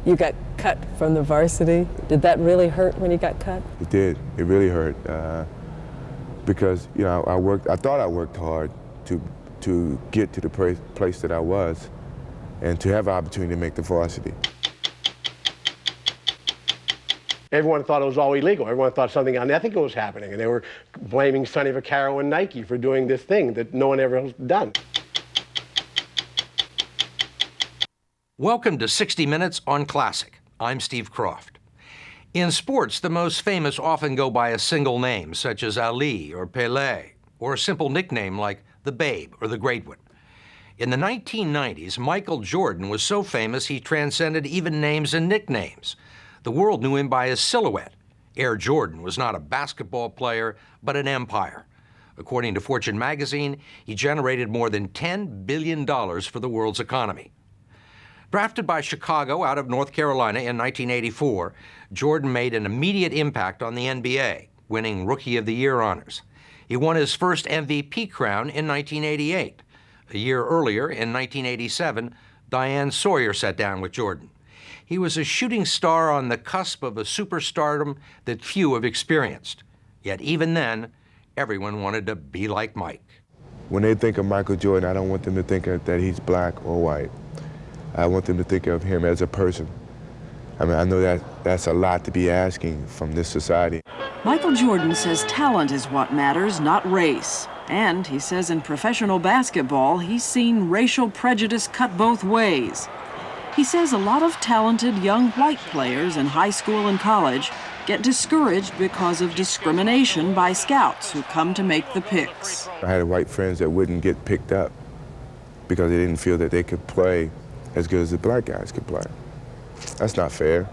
You got cut from the varsity. Did that really hurt when you got cut? It did. It really hurt because I thought I worked hard to get to the place that I was, and to have an opportunity to make the varsity. Everyone thought it was all illegal. Everyone thought something unethical was happening, and they were blaming Sonny Vaccaro and Nike for doing this thing that no one ever has done. Welcome to 60 Minutes on Classic. I'm Steve Kroft. In sports, the most famous often go by a single name, such as Ali or Pelé, or a simple nickname like the Babe or the Great One. In the 1990s, Michael Jordan was so famous he transcended even names and nicknames. The world knew him by his silhouette. Air Jordan was not a basketball player, but an empire. According to Fortune magazine, he generated more than $10 billion for the world's economy. Drafted by Chicago out of North Carolina in 1984, Jordan made an immediate impact on the NBA, winning Rookie of the Year honors. He won his first MVP crown in 1988. A year earlier, in 1987, Diane Sawyer sat down with Jordan. He was a shooting star on the cusp of a superstardom that few have experienced. Yet even then, everyone wanted to be like Mike. When they think of Michael Jordan, I don't want them to think that he's black or white. I want them to think of him as a person. I mean, I know that's a lot to be asking from this society. Michael Jordan says talent is what matters, not race. And he says in professional basketball, he's seen racial prejudice cut both ways. He says a lot of talented young white players in high school and college get discouraged because of discrimination by scouts who come to make the picks. I had white friends that wouldn't get picked up because they didn't feel that they could play as good as the black guys could play. That's not fair,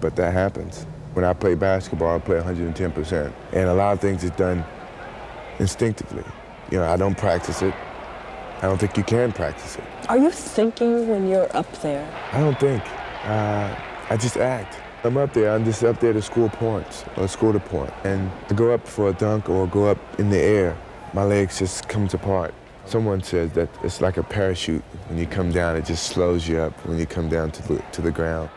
but that happens. When I play basketball, I play 110%. And a lot of things is done instinctively. I don't practice it. I don't think you can practice it. Are you thinking when you're up there? I don't think. I just act. I'm up there. I'm just up there to score points or score the point. And to go up for a dunk or go up in the air, my legs just comes apart. Someone says that it's like a parachute. When you come down, it just slows you up when you come down to the ground.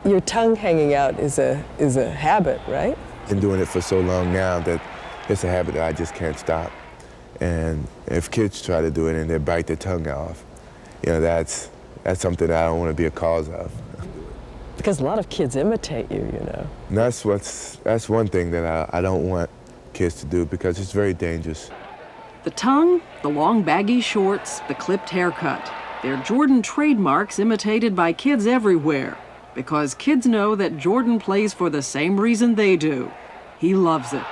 Your tongue hanging out is a habit, right? I've been doing it for so long now that it's a habit that I just can't stop. And if kids try to do it and they bite their tongue off, that's something that I don't want to be a cause of. Because a lot of kids imitate you, And that's one thing that I don't want kids to do because it's very dangerous. The tongue, the long baggy shorts, the clipped haircut. They're Jordan trademarks imitated by kids everywhere because kids know that Jordan plays for the same reason they do. He loves it.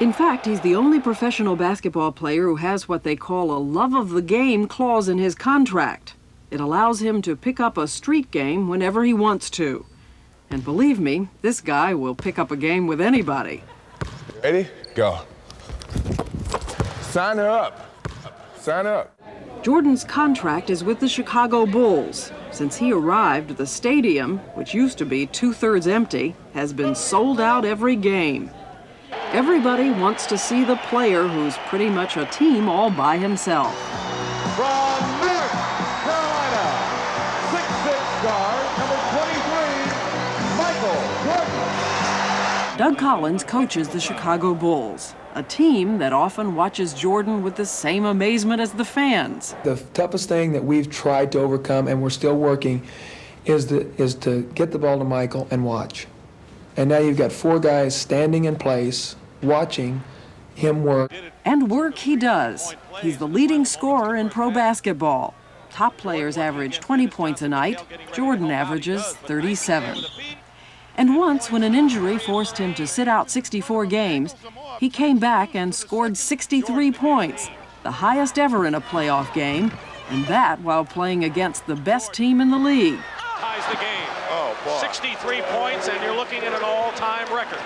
In fact, he's the only professional basketball player who has what they call a love of the game clause in his contract. It allows him to pick up a street game whenever he wants to. And believe me, this guy will pick up a game with anybody. Ready? Go. Sign her up. Sign up. Jordan's contract is with the Chicago Bulls. Since he arrived, the stadium, which used to be 2/3 empty, has been sold out every game. Everybody wants to see the player who's pretty much a team all by himself. From North Carolina, 6'6" guard, number 23, Michael Jordan. Doug Collins coaches the Chicago Bulls, a team that often watches Jordan with the same amazement as the fans. The toughest thing that we've tried to overcome, and we're still working, is to get the ball to Michael and watch. And now you've got 4 guys standing in place, watching him work. And work he does. He's the leading scorer in pro basketball. Top players average 20 points a night. Jordan averages 37. And once, when an injury forced him to sit out 64 games, he came back and scored 63 points, the highest ever in a playoff game, and that while playing against the best team in the league. Ties the game. 63 points, and you're looking at an all-time record.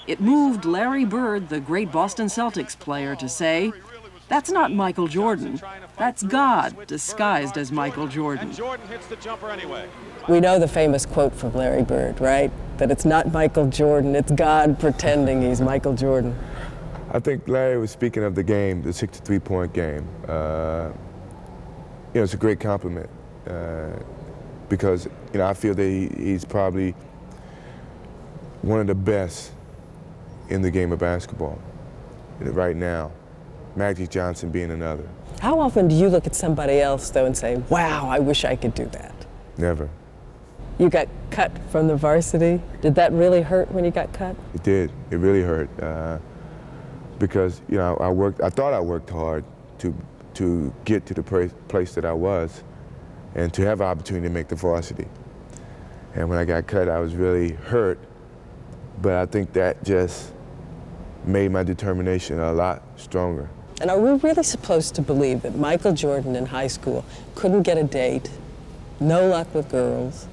It moved Larry Bird, the great Boston Celtics player, to say, "That's not Michael Jordan. That's God disguised as Michael Jordan." And Jordan hits the jumper anyway. We know the famous quote from Larry Bird, right? That it's not Michael Jordan, it's God pretending he's Michael Jordan. I think Larry was speaking of the game, the 63-point game. It's a great compliment. because I feel that he's probably one of the best in the game of basketball right now. Magic Johnson being another. How often do you look at somebody else, though, and say, wow, I wish I could do that? Never. You got cut from the varsity. Did that really hurt when you got cut? It did. It really hurt because I thought I worked hard to get to the place that I was and to have an opportunity to make the varsity. And when I got cut, I was really hurt, but I think that just made my determination a lot stronger. And are we really supposed to believe that Michael Jordan in high school couldn't get a date, no luck with girls,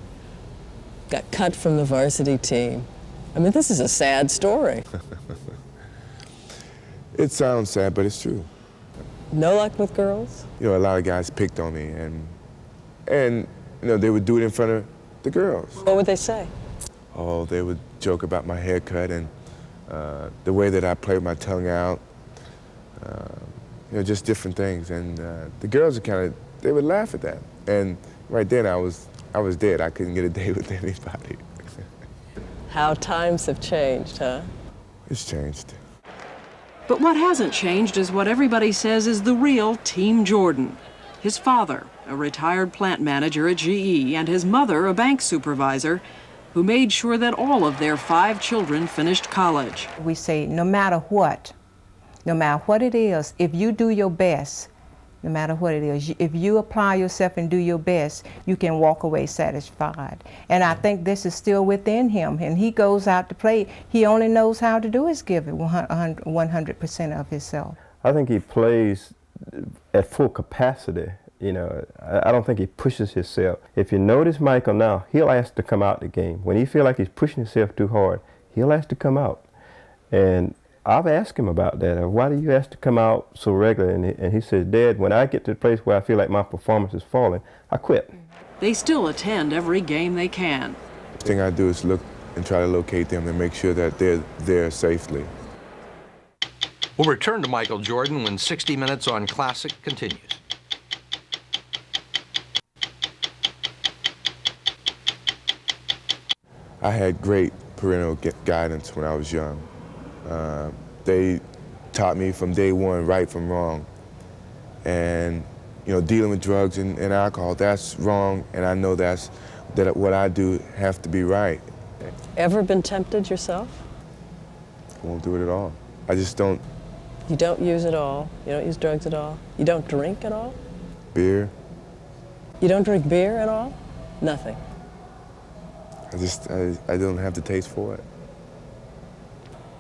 got cut from the varsity team? I mean, this is a sad story. It sounds sad, but it's true. No luck with girls? A lot of guys picked on me, and they would do it in front of the girls. What would they say? Oh, they would joke about my haircut and the way that I played my tongue out, just different things. And the girls they would laugh at that. And right then I was dead. I couldn't get a date with anybody. How times have changed, huh? It's changed. But what hasn't changed is what everybody says is the real Team Jordan. His father, a retired plant manager at GE, and his mother, a bank supervisor, who made sure that all of their 5 children finished college. We say no matter what it is, if you do your best, no matter what it is, if you apply yourself and do your best, you can walk away satisfied. And I think this is still within him. And he goes out to play, he only knows how to do is give it 100% of himself. I think he plays at full capacity. I don't think he pushes himself. If you notice Michael now, he'll ask to come out the game. When he feels like he's pushing himself too hard, he'll ask to come out. And I've asked him about that. Why do you ask to come out so regularly? And he says, Dad, when I get to the place where I feel like my performance is falling, I quit. They still attend every game they can. The thing I do is look and try to locate them and make sure that they're there safely. We'll return to Michael Jordan when 60 Minutes on Classic continues. I had great parental guidance when I was young. They taught me from day one right from wrong. And, dealing with drugs and alcohol, that's wrong, and I know that what I do have to be right. Ever been tempted yourself? I won't do it at all. I just don't. You don't use it all? You don't use drugs at all? You don't drink at all? Beer. You don't drink beer at all? Nothing. I don't have the taste for it.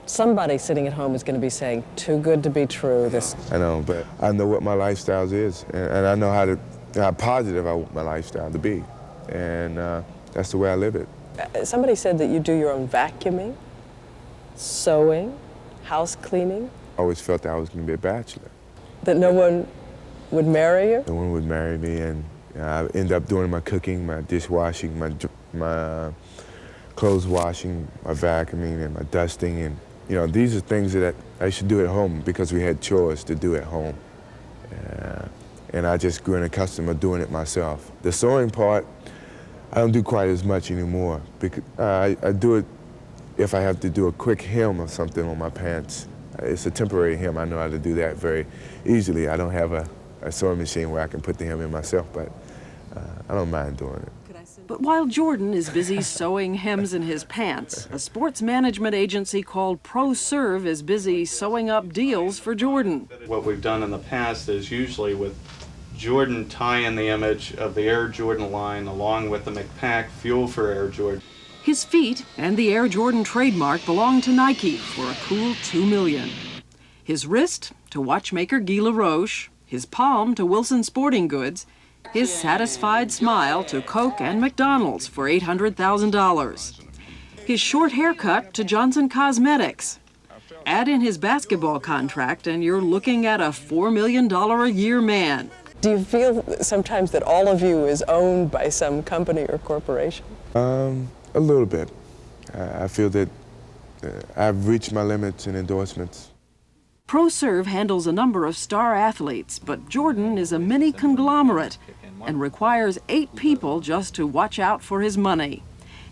Somebody sitting at home is going to be saying, too good to be true. This. I know, but I know what my lifestyle is, and I know how positive I want my lifestyle to be, and that's the way I live it. Somebody said that you do your own vacuuming, sewing, house cleaning. I always felt that I was going to be a bachelor. That no one would marry you? No one would marry me, and I end up doing my cooking, my dishwashing, my clothes washing, my vacuuming, and my dusting, and these are things that I should do at home because we had chores to do at home. And I just grew accustomed to doing it myself. The sewing part, I don't do quite as much anymore. Because I do it if I have to do a quick hem or something on my pants. It's a temporary hem. I know how to do that very easily. I don't have a sewing machine where I can put the hem in myself, but I don't mind doing it. But while Jordan is busy sewing hems in his pants, a sports management agency called ProServe is busy sewing up deals for Jordan. What we've done in the past is usually with Jordan tie-in the image of the Air Jordan line along with the McPack Fuel for Air Jordan. His feet and the Air Jordan trademark belong to Nike for a cool $2 million. His wrist to watchmaker Guy Laroche, his palm to Wilson Sporting Goods, his satisfied smile to Coke and McDonald's for $800,000. His short haircut to Johnson Cosmetics. Add in his basketball contract and you're looking at a $4 million a year man. Do you feel sometimes that all of you is owned by some company or corporation? A little bit. I feel that I've reached my limits in endorsements. ProServe handles a number of star athletes, but Jordan is a mini conglomerate and requires 8 people just to watch out for his money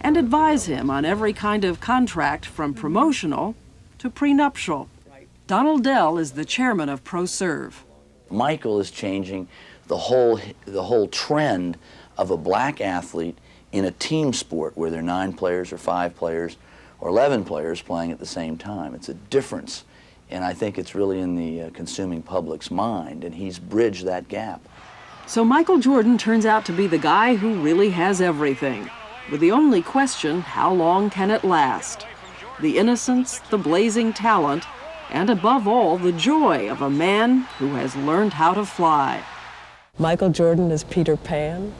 and advise him on every kind of contract from promotional to prenuptial. Donald Dell is the chairman of ProServe. Michael is changing the whole trend of a black athlete in a team sport where there are 9 players or 5 players or 11 players playing at the same time. It's a difference, and I think it's really in the consuming public's mind, and he's bridged that gap. So Michael Jordan turns out to be the guy who really has everything, with the only question, how long can it last? The innocence, the blazing talent, and above all, the joy of a man who has learned how to fly. Michael Jordan is Peter Pan?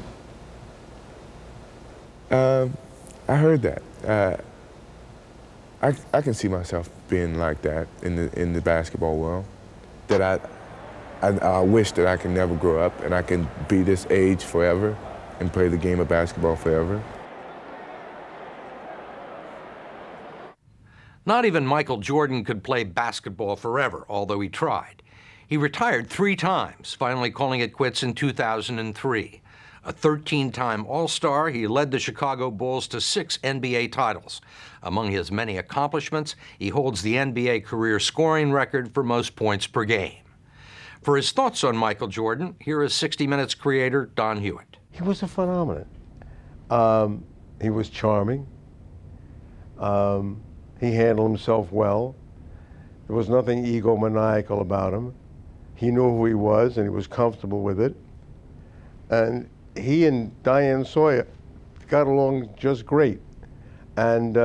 I heard that. I can see myself being like that in the basketball world. That I wish that I can never grow up and I can be this age forever and play the game of basketball forever. Not even Michael Jordan could play basketball forever, although he tried. He retired 3 times, finally calling it quits in 2003. A 13-time All-Star, he led the Chicago Bulls to 6 NBA titles. Among his many accomplishments, he holds the NBA career scoring record for most points per game. For his thoughts on Michael Jordan, here is 60 Minutes creator Don Hewitt. He was a phenomenon. He was charming. He handled himself well. There was nothing egomaniacal about him. He knew who he was, and he was comfortable with it. And he and Diane Sawyer got along just great. And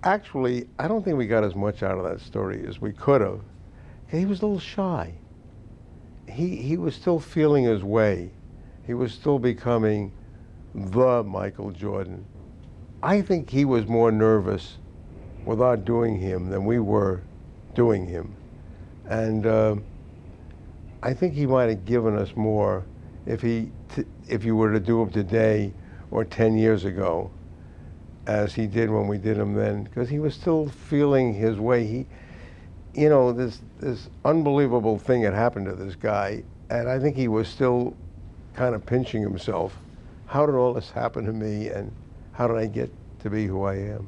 actually, I don't think we got as much out of that story as we could have. He was a little shy. He was still feeling his way. He was still becoming the Michael Jordan. I think he was more nervous without doing him than we were doing him. And I think he might have given us more if you were to do him today or 10 years ago, as he did when we did him then, because he was still feeling his way. You know, this unbelievable thing had happened to this guy, and I think he was still kind of pinching himself. How did all this happen to me, and how did I get to be who I am?